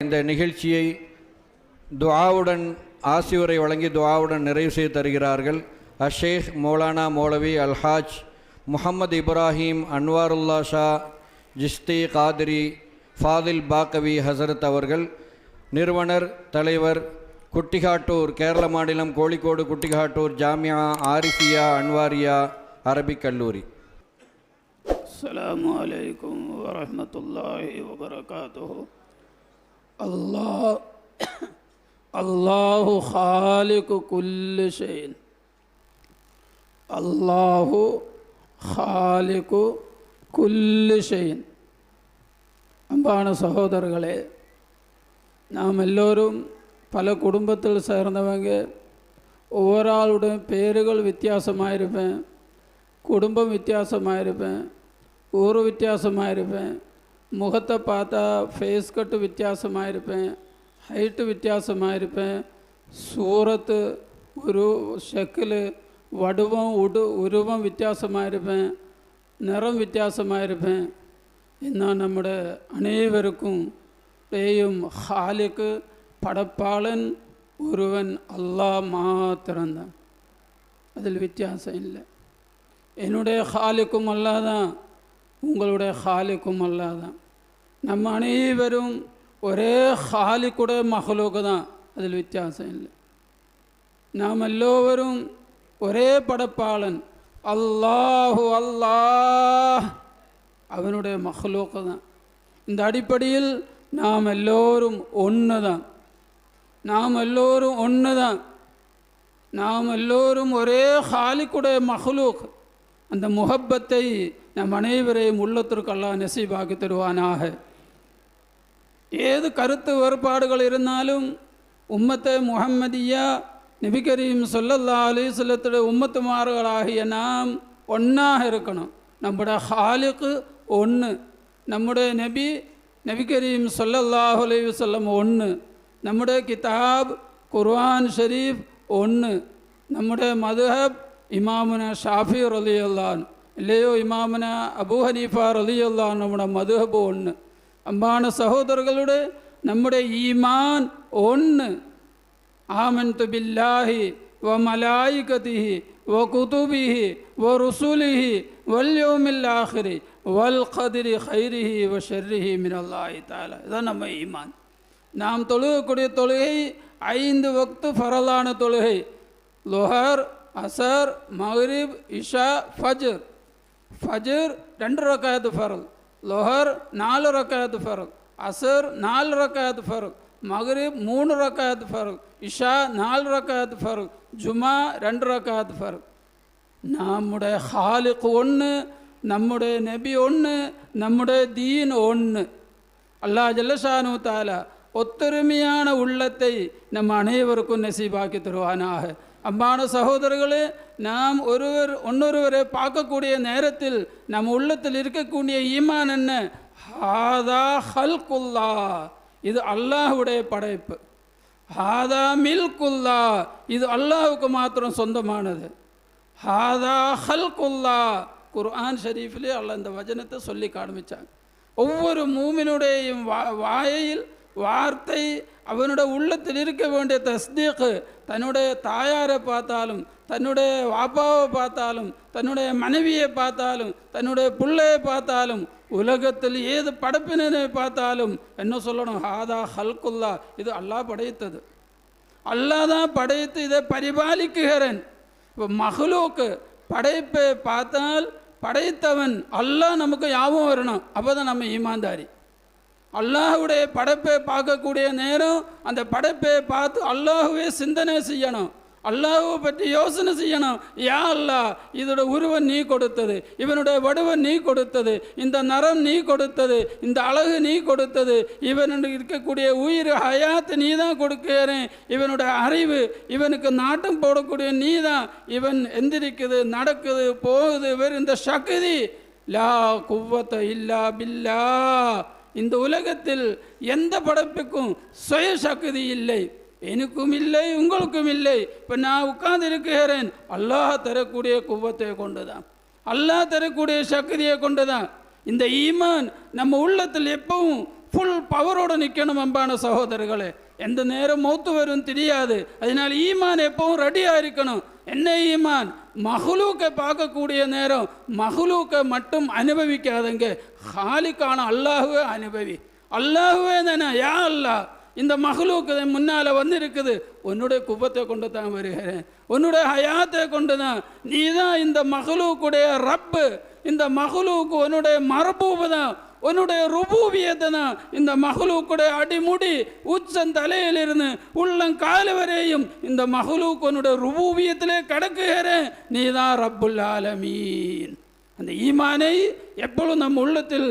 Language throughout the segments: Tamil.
இந்த நிகழ்ச்சியை துஆவுடன் ஆசியுரை வழங்கி துஆவுடன் நிறைவு செய்து தருகிறார்கள் அஷேக் மௌலானா மௌலவி அல்ஹாஜ் முஹம்மது இப்ராஹிம் அன்வாருல்லா ஷா ஜிஸ்தி காதிரி ஃபாதில் பாக்கவி ஹசரத் அவர்கள், நிறுவனர் தலைவர், குட்டிகாட்டூர், கேரள மாநிலம், கோழிக்கோடு குட்டிகாட்டூர் ஜாமியா ஆரிஃபியா அன்வாரியா அரபிக் கல்லூரி. அஸ்ஸலாமு அலைக்கும் வரஹ்மத்துல்லாஹி வபரகாத்துஹு. அல்லாஹு ஹாலிகு குல்லி ஷைஇன். அல்லாஹு ஹாலிகு குல்லி ஷைஇன். அன்பான சகோதரர்களே, நாம் எல்லோரும் பல குடும்பத்தில் சேர்ந்தவங்க. ஒவ்வொரு ஆளுடைய பேர்கள் வித்தியாசமாக இருப்பேன், குடும்பம் வித்தியாசமாக இருப்பேன், ஊர் வித்தியாசமாக இருப்பேன், முகத்தை பார்த்தா ஃபேஸ் கட்டு வித்தியாசமாக இருப்பேன், ஹைட்டு வித்தியாசமாக இருப்பேன், சூரத்து ஷக்கில் வடுவம் உருவம் வித்தியாசமாக இருப்பேன், நிறம் வித்தியாசமாக இருப்பேன். എന്നാൽ നമ്മുടെ അനേവർക്കും ഹാലിക്ക് പടപ്പാളൻ ഒരുവൻ അല്ലാഹ് മാത്രം தான். அதில் வித்தியாசம் இல்லை. என்னுடைய ஹாலிக்கும் அல்லாஹ் தான், உங்களுடைய ஹாலிக்கும் அல்லாஹ் தான். நம்ம அனைவரும் ஒரே ஹாலிக்குடைய மஹ்லூக் தான், அதில் வித்தியாசம் இல்லை. நாம் எல்லோரும் ஒரே படைப்பாளன் அல்லாஹு அல்லாஹ், அவனுடைய மஹ்லூக்கு தான். இந்த அடிப்படையில் நாம் எல்லோரும் ஒன்று தான், நாம் எல்லோரும் ஒன்று தான், நாம் எல்லோரும் ஒரே ஹாலிக்குடைய மஹ்லூக். அந்த முஹப்பத்தை நம் அனைவரையும் உள்ளத்திற்கு அல்லாஹ் நசீபாக்கி தருவானாக. ஏது கருத்து வேறுபாடுகள் இருந்தாலும் உம்மத்தை முஹம்மதியா நபி கரீம் ஸல்லல்லாஹு அலைஹி வஸல்லத்துடைய உம்மத்துமார்களாகிய நாம் ஒன்றாக இருக்கணும். நம்முடைய ஹாலிக்கு ஒன்று, நம்முடைய நபி கரீம் ஸல்லல்லாஹு அலைஹி வஸல்லம் ஒன்று, நம்முடைய கிதாப் குர்ஆன் ஷரீஃப் ஒன்று, நம்முடைய மதுஹப் இமாமுனா ஷாஃபி ரலியல்லாஹு அன்ஹு இல்லையோ இமாமுனா அபூ ஹனீஃபா ரலியல்லாஹு அன்ஹு நம்முடைய மதுஹப் ஒன்று. அன்பான சகோதரர்களுடைய நம்முடைய ஈமான் ஒன்று. ஆமன்து பில்லாஹி வ மலாயிகதிஹி வ குதுபிஹி வ ருசுலிஹி வல் யௌமில் ஆஹிரி வல் கதிரி ஹைரிஹி வ ஷர்ரிஹி மினல்லாஹி தஆலா. இதுதான் நம்ம ஈமான். நாம் தொழுகக்கூடிய தொழுகை 5 வக்து ஃபரலான தொழுகை. லுஹர், அசர், மக்ரிப், இஷா, ஃபஜ்ர். ஃபஜ்ர் 2 ரக்காத் ஃபரல், லுஹர் 4 ரக்காத் ஃபரல், அசர் 4 ரக்காத் ஃபரல், மக்ரிப் 3 ரக்காத் ஃபரல், இஷா 4 ரக்காத் ஃபரல், ஜுமா 2 ரக்காத் ஃபரல். நம்முடைய ஹாலிக் ஒன்று, நம்முடைய நபி ஒன்று, நம்முடைய தீன் ஒன்று. அல்லாஹ் ஜல்லஷானு தஆலா ஒத்தருமையான உள்ளத்தை நம்ம அனைவருக்கும் நசீபாக்கி தருவானாக. அன்பான சகோதரர்களே, நாம் ஒன்னொருவரை பார்க்கக்கூடிய நேரத்தில் நம்ம உள்ளத்தில் இருக்கக்கூடிய ஈமான் என்ன? ஹாதா ஹல்குல்லா, இது அல்லாஹ்வுடைய படைப்பு. ஹாதா மில்குல்லா, இது அல்லாஹ்வுக்கு மாத்திரம் சொந்தமானது. ஹாதா ஹல்குல்லா, குர்ஆன் ஷரீஃபிலே அல்லாஹ் இந்த வசனத்தை சொல்லி காண்பிச்சாங்க. ஒவ்வொரு மூமினுடைய வாயில் வார்த்தை, அவனுடைய உள்ளத்தில் இருக்க வேண்டிய தஸ்தீக். தன்னுடைய தாயாரை பார்த்தாலும், தன்னுடைய வாப்பாவை பார்த்தாலும், தன்னுடைய மனைவியை பார்த்தாலும், தன்னுடைய பிள்ளையை பார்த்தாலும், உலகத்தில் ஏது படைப்பினரை பார்த்தாலும் என்ன சொல்லணும்? ஹாதா ஹல்குல்லா, இது அல்லாஹ் படைத்தது. அல்லாஹ் தான் படைத்து இதை பரிபாலிக்குகிறேன். இப்போ மஹ்லூக்கு படைப்பை பார்த்தால் படைத்தவன் அல்லாஹ் நமக்கு ஞாபகம் வரணும். அப்போ தான் நம்ம ஈமான்தாரி. அல்லாஹ்வுடைய படைப்பை பார்க்கக்கூடிய நேரம் அந்த படைப்பை பார்த்து அல்லாஹ்வே சிந்தனை செய்யணும், அல்லாஹ்வை பற்றி யோசனை செய்யணும். யா அல்லாஹ், இதோட உருவம் நீ கொடுத்தது, இவனுடைய வடிவம் நீ கொடுத்தது, இந்த நரம் நீ கொடுத்தது, இந்த அழகு நீ கொடுத்தது, இவனுக்கு இருக்கக்கூடிய உயிர் ஹயாத்து நீ தான் கொடுக்கிறேன், இவனுடைய அறிவு, இவனுக்கு நாட்டம் போடக்கூடிய நீ தான், இவன் எந்திரிக்குது, நடக்குது, போகுது, வேறு இந்த சக்தி லா குவ்வத்த இல்லா பில்லா. இந்த உலகத்தில் எந்த படைப்புக்கும் சுய சக்தி இல்லை, எனக்கும் இல்லை, உங்களுக்கும் இல்லை. இப்போ நான் உட்கார்ந்து இருக்கிறேன், அல்லாஹ் தரக்கூடிய குவத்தை கொண்டு தான், அல்லாஹ் தரக்கூடிய சக்தியை கொண்டு தான். இந்த ஈமான் நம்ம உள்ளத்தில் எப்பவும் ஃபுல் பவரோடு நிற்கணும். அன்பான சகோதரர்களே, எந்த நேரம் மௌத்து வரும் தெரியாது. அதனால் ஈமான் எப்பவும் ரெடியாக இருக்கணும். என்ன ஈமான்? மஹ்லூக்கை பார்க்கக்கூடிய நேரம் மஹ்லூக்கை மட்டும் அனுபவிக்காதங்க, ஹாலிக்கான அல்லாஹுவே அனுபவி. அல்லாஹுவே தானே, யா அல்லாஹ் இந்த மஹ்லூக்கு முன்னால் வந்து இருக்குது, உன்னுடைய குபத்தை கொண்டு தான் வருகிறேன், உன்னுடைய ஹயாத்தை கொண்டு தான், நீ தான் இந்த மஹ்லூக்குடைய ரப்பு, இந்த மஹ்லூக்கு உன்னுடைய மரபூபு தான், உன்னுடைய ருபூபியத்தை தான். இந்த மஹ்லூக்குடைய அடிமுடி உச்சம் தலையிலிருந்து உள்ளங்கால் வரையும் இந்த மஹ்லூக்கு உன்னுடைய ருபூபியத்திலே கடக்குகிறேன், நீ தான் ரப்புல் ஆலமீன். அந்த ஈமானை எப்பொழுதும் நம் உள்ளத்தில்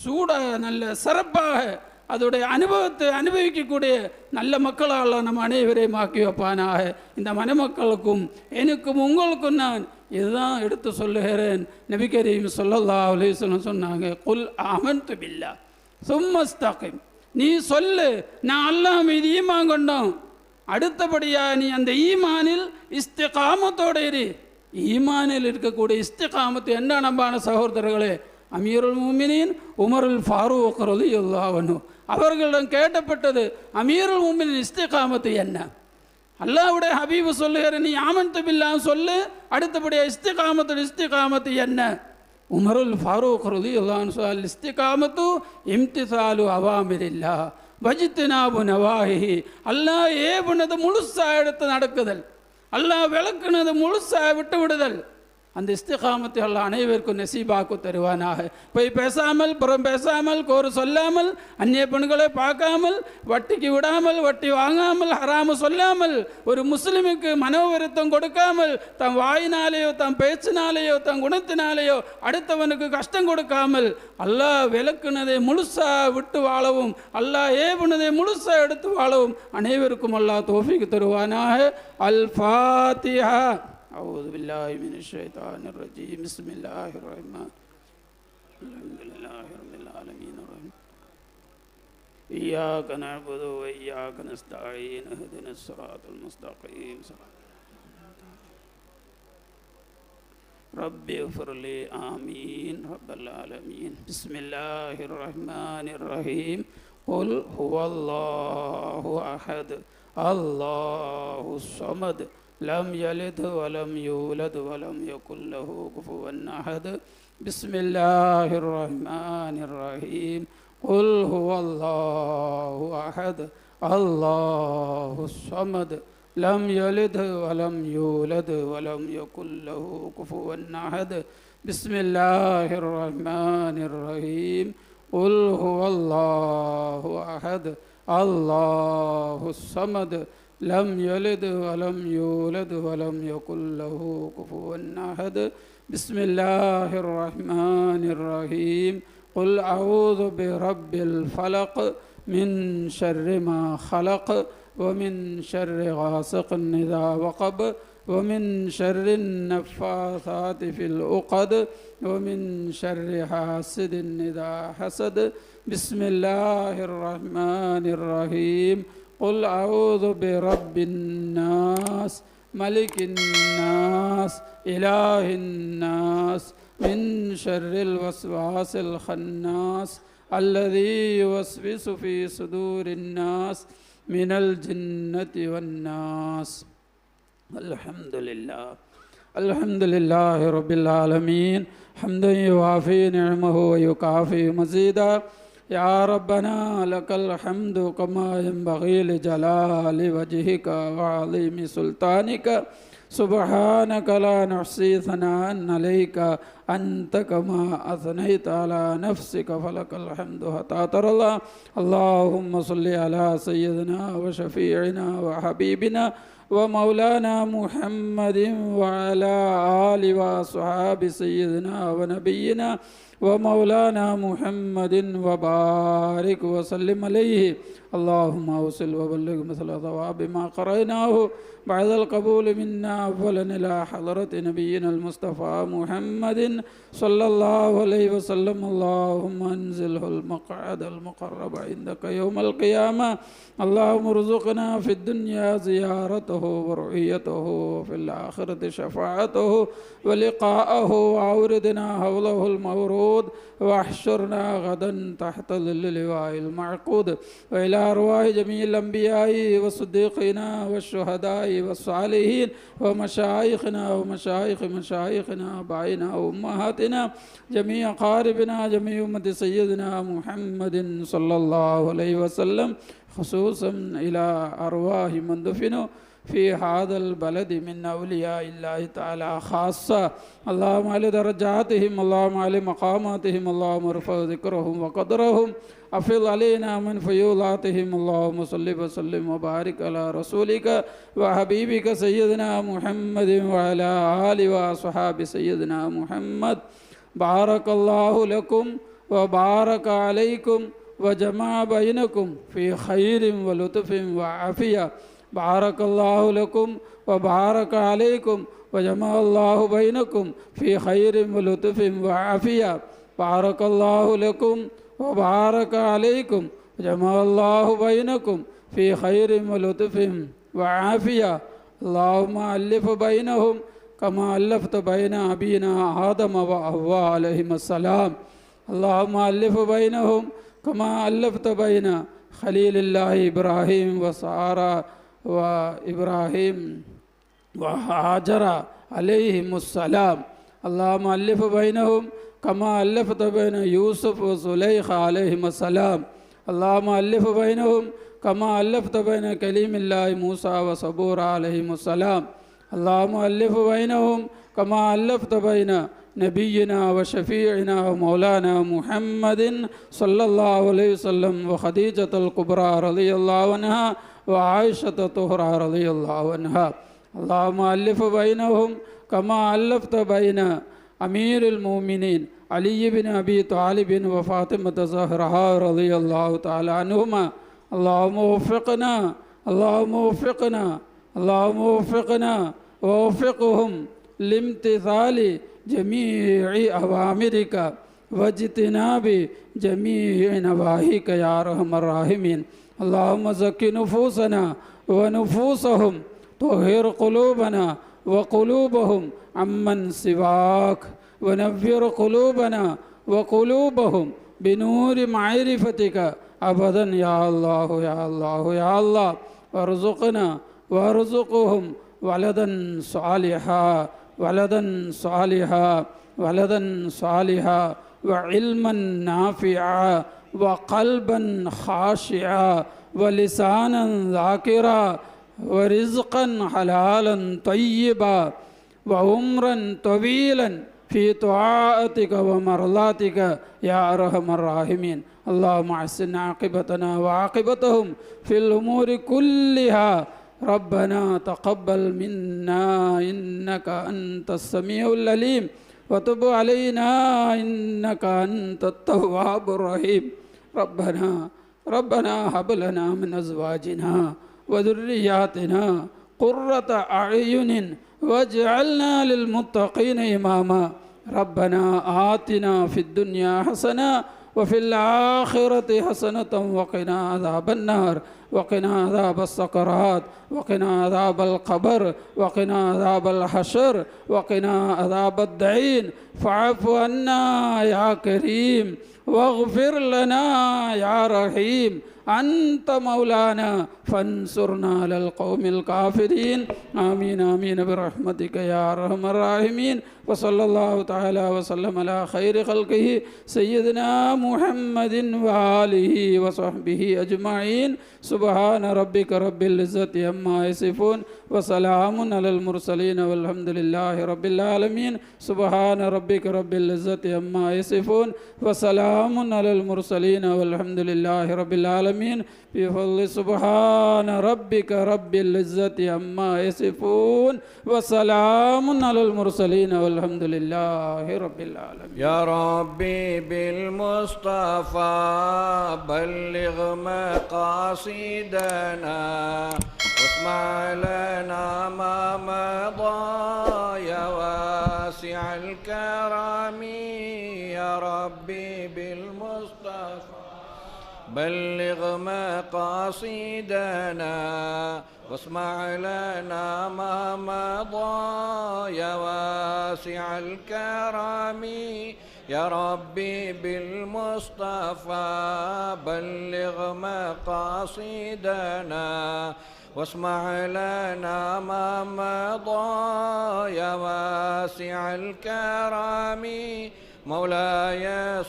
சூட நல்ல சிறப்பாக அதோடைய அனுபவத்தை அனுபவிக்கக்கூடிய நல்ல மக்களால் நம்ம அனைவரையும் ஆக்கி வைப்பானாக. இந்த மணமக்களுக்கும் எனக்கும் உங்களுக்கும் நான் இதுதான் எடுத்து சொல்லுகிறேன். நபி கரீம் ஸல்லல்லாஹு அலைஹி வஸல்லம் சொன்னாங்க, குல் ஆமன்து பில்லாஹ் சும்ம இஸ்தகிம், நீ சொல்லு நான் அல்லாஹ் மீது ஈமான் கொண்டோம், அடுத்தபடியாக நீ அந்த ஈமானில் இஸ்திகாமத்தோடு இரு. ஈமானில் இருக்கக்கூடிய இஸ்திகாமத்து என்ன நம்பான சகோதரர்களே? அமீருல் முஃமினீன் உமருல் ஃபாரூக் ரலியல்லாஹு அன்ஹு அவர்களிடம் கேட்டப்பட்டது, அமீருல் முஃமினீன் இஸ்திகாமத்து என்ன? அல்லாஹ்வுடைய ஹபீபு சொல்லுகிற நீ ஆமன்து பில்லாஹ் சொல்லு, அடுத்தபடியாக இஸ்திகாமத்து என்ன? உமருல் ஃபாரூக் ரலியல்லாஹு அன்ஹு சொல் இஸ்திகாமத்து இம்திசாலு அவாமிரில்லாஹ் வஜ்தினாபு நவாஹிஹி, அல்லாஹ் ஏவுனது முழுசாக எடுத்து நடக்குதல், அல்லாஹ் விளக்குனது முழுசாக விட்டு விடுதல். அந்த இஸ்திகாமத்தை அல்லாஹ் அனைவருக்கும் நசீபாக்கு தருவானாக. போய் பேசாமல், புறம் பேசாமல், கோரு சொல்லாமல், அந்நிய பெண்களை பார்க்காமல், வட்டிக்கு விடாமல், வட்டி வாங்காமல், ஹராமு சொல்லாமல், ஒரு முஸ்லிமுக்கு மனோவருத்தம் கொடுக்காமல், தன் வாயினாலேயோ தன் பேச்சினாலேயோ தன் குணத்தினாலேயோ அடுத்தவனுக்கு கஷ்டம் கொடுக்காமல், அல்லாஹ் விளக்குனதை முழுசா விட்டு வாழவும், அல்லாஹ் ஏவுனதை முழுசா எடுத்து வாழவும் அனைவருக்கும் அல்லாஹ் தௌஃபீக் தருவானாக. அல் ஃபாத்திஹா. أعوذ بالله من الشيطان الرجيم. بسم الله الرحمن الحمد لله رب العالمين الرحمن إياك نعبد وإياك نستعين اهدنا الصراط المستقيم رب اغفر لي آمين رب العالمين. بسم الله الرحمن الرحيم. قل هو الله أحد الله الصمد لم يلد ولم يولد ولم يكن له كفوا أحد. بسم الله الرحمن الرحيم. قل هو الله أحد الله الصمد لم يلد ولم يولد ولم يكن له كفوا أحد. بسم الله الرحمن الرحيم. قل هو الله أحد الله الصمد لم يلد ولم يولد ولم يكن له كفوا أحد. بسم الله الرحمن الرحيم. قل أعوذ برب الفلق من شر ما خلق ومن شر غاسق إذا وقب ومن شر النفاثات في العقد ومن شر حاسد إذا حسد. بسم الله الرحمن الرحيم. قل أعوذ برب الناس ملك الناس إله الناس من شر الوسواس الخناس الذي يوسوس في صدور الناس من الجنة والناس. الحمد لله رب العالمين حمدا يوافي نعمه ويكافي مزيدا. يا ربنا لك الحمد كما ينبغي لجلال وجهك وعظيم سلطانك. سبحانك لا نحصي ثناء عليك أنت كما أثنيت على نفسك فلك الحمد حتى ترضى. اللهم صل على سيدنا وشفيعنا وحبيبنا ومولانا محمد وعلى آل وصحاب سيدنا ونبينا ومولانا محمد وبارك وسلم عليه. اللهم اوصل وبلغ مثل ثواب ما قرأناه بعد القبول منا أولا إلى حضرة نبينا المصطفى محمد صلى الله عليه وسلم. اللهم انزله المقعد المقرب عندك يوم القيامة. اللهم ارزقنا في الدنيا زيارته ورؤيته وفي الآخرة شفاعته ولقاءه وأوردنا حوله المورود المحمود واحشرنا غدا تحت ظل لواء المعقود وإلى أرواح جميع الأنبياء والصديقين والشهداء والصالحين ومشايخنا ومشايخ مشايخنا آبائنا وأمهاتنا جميع قاربنا جميع أمة سيدنا محمد صلى الله عليه وسلم خصوصا إلى أرواح من دفنوا في هذا البلد من أولياء الله تعالى خاصة اللهم على درجاتهم اللهم على مقاماتهم اللهم ارفع ذكرهم وقدرهم أفض علينا من فيوضاتهم اللهم صل وسلم وبارك على رسولك وحبيبك سيدنا محمد وعلى آله وأصحاب سيدنا محمد بارك الله لكم وبارك عليكم وجمع بينكم في خير ولطف وعافية بارك الله لكم وبارك عليكم وجمع الله بينكم في خير ولطف وعافية بارك الله لكم وبارك عليكم وجمع الله بينكم في خير ولطف وعافية اللهم ألف بينهم كما ألفت بين أبينا آدم وحواء عليهم السلام اللهم ألف بينهم كما ألفت بين خليل الله إبراهيم وسارة وإبراهيم وهاجر عليهم السلام اللهم ألف بينهم كما ألفت بين يوسف وزليخة عليهم السلام اللهم ألف بينهم كما ألفت بين كليم الله موسى وصبور عليهم السلام اللهم ألف بينهم كما ألفت بين نبينا وشفيعنا ومولانا محمد صلى الله عليه وسلم وخديجة الكبرى رضي الله عنها وعائشة الطهرى رضي الله عنها اللهم ألف بينهم كما ألفت بين أمير المؤمنين علي بن أبي طالب وفاطمة الزهراء رضي الله تعالى عنهما اللهم وفقنا اللهم وفقنا اللهم وفقنا ووفقهم لامتثال جميع أوامرك واجتناب جميع نواهيك يا أرحم الراحمين اللهم زك نفوسنا ونفوسهم طهر قلوبنا وقلوبهم عمن سواك ونفر قلوبنا وقلوبهم بنور معرفتك أبدا يا الله يا الله يا الله وارزقنا وارزقهم ولدا صالحا ولدا صالحا ولدا صالحا وعلما نافعا وقلبا خاشعا ولسانا ذاكرا ورزقا حلالا طيبا وعمرا طويلا في طاعتك ومرضاتك يا أرحم الراحمين اللهم أحسن عاقبتنا وعاقبتهم في الأمور كلها ربنا تقبل منا إنك أنت السميع العليم وتب علينا إنك أنت التواب الرحيم ربنا هب لنا من أزواجنا وذرياتنا قرة أعين واجعلنا للمتقين إماما ربنا آتنا في الدنيا حسنة وفي الآخرة حسنة وقنا عذاب النار وقنا عذاب السكرات وقنا عذاب القبر وقنا عذاب الحشر وقنا عذاب الدين فاعف عنا يا كريم واغفر لنا يا رحيم أنت مولانا فانصرنا على القوم الكافرين آمين آمين برحمتك يا أرحم الراحمين وصلى الله تعالى وسلم على خير خلقه سيدنا محمد وآله وصحبه أجمعين سبحان ربك رب العزة عما يصفون وسلام على المرسلين والحمد لله رب العالمين سبحان ربك رب العزة عما يصفون وسلام على المرسلين والحمد لله رب العالمين بفضل سبحان ربك رب العزة عما يصفون وسلام على المرسلين والحمد لله رب العالمين يا ربي بالمصطفى بلغ مقاصدنا واسمع لنا ما مضى يا واسع الكرم يا ربي بالمصطفى بلغ مقاصدنا واسمع لنا ما مضى يا واسع الكرم يا ربي بالمصطفى بلغ مقاصدنا واسمع لنا ما مضى يا واسع الكرم مولاي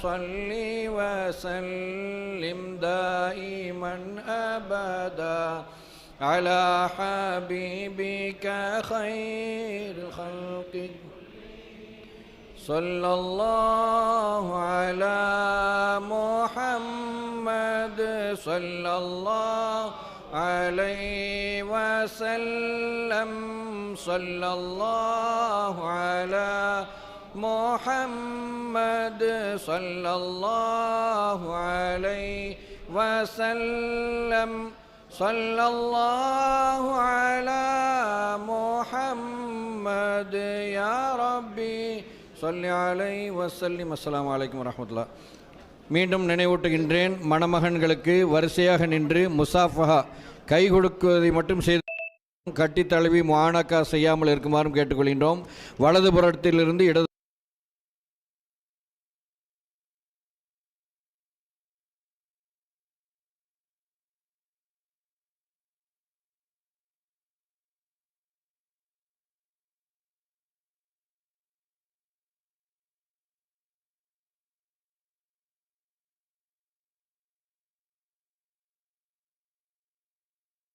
صل وسلم دائما أبدا على حبيبك خير الخلق صلى الله على محمد صلى الله عليه وسلم صلى الله على محمد صلى الله عليه وسلم صلى الله على محمد يا ربي صل عليه وسلم. அஸ்ஸலாமு அலைக்கும் வரஹ்மத்துல்லாஹ். மீண்டும் நினைவூட்டுகின்றேன், மணமகன்களுக்கு வரிசையாக நின்று முசாஃபஹா கை கொடுக்குவதை மட்டும் செய்து கட்டி தழுவி முஆனகா செய்யாமல் இருக்குமாறும் கேட்டுக்கொள்கின்றோம். வலதுபுறத்திலிருந்து இடது